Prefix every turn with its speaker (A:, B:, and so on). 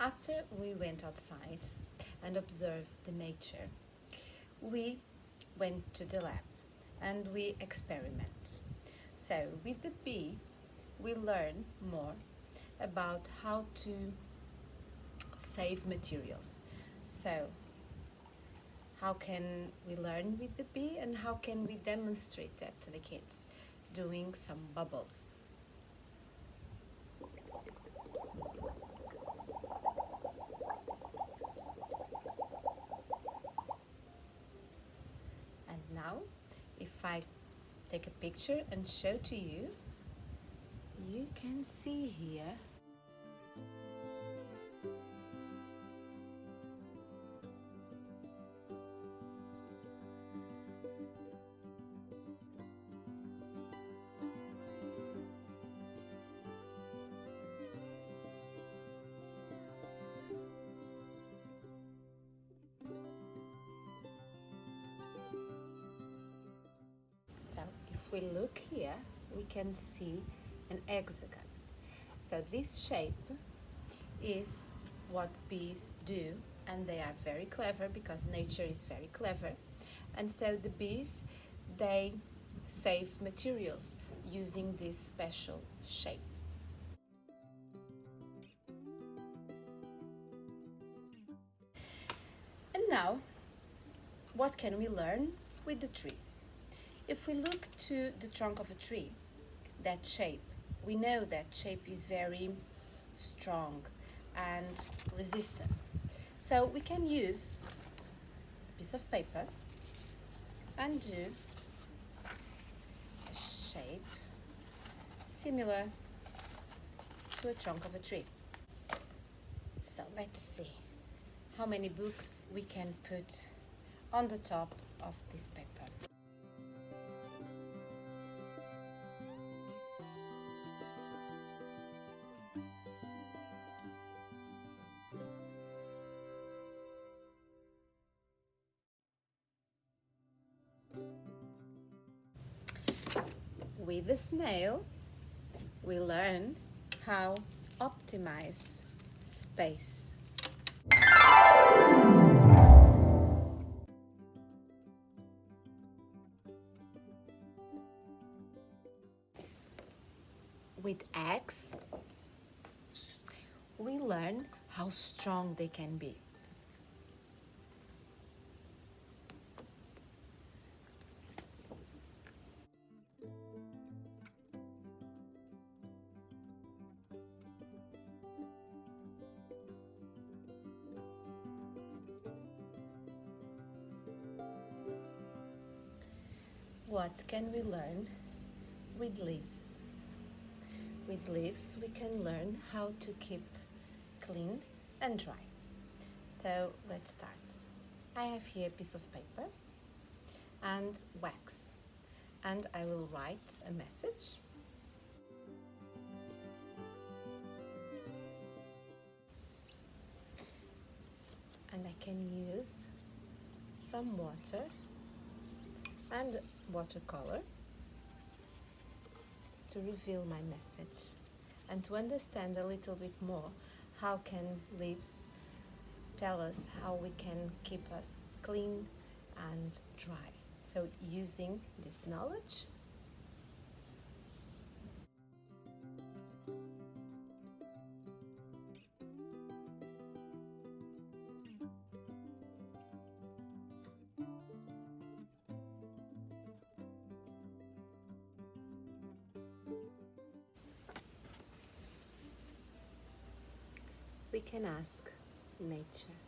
A: After we went outside and observed the nature, we went to the lab and we experiment. So with the bee, we learn more about how to save materials. So how can we learn with the bee and how can we demonstrate that to the kids? Doing some bubbles. And now, if I take a picture and show to you, you can see here So if we look here, we can see an hexagon. So this shape is what bees do, and they are very clever because nature is very clever. And so the bees, they save materials using this special shape. And now, what can we learn with the trees? If we look to the trunk of a tree, that shape, we know that shape is very strong and resistant. So we can use a piece of paper and do a shape similar to a trunk of a tree. So let's see how many books we can put on the top of this paper. With the snail, we learn how optimize space. With eggs, we learn how strong they can be. What can we learn with leaves? With leaves, we can learn how to keep clean and dry. So let's start. I have here a piece of paper and wax, and I will write a message. And I can use some water and watercolor to reveal my message and to understand a little bit more how can leaves tell us how we can keep us clean and dry. So using this knowledge, we can ask nature.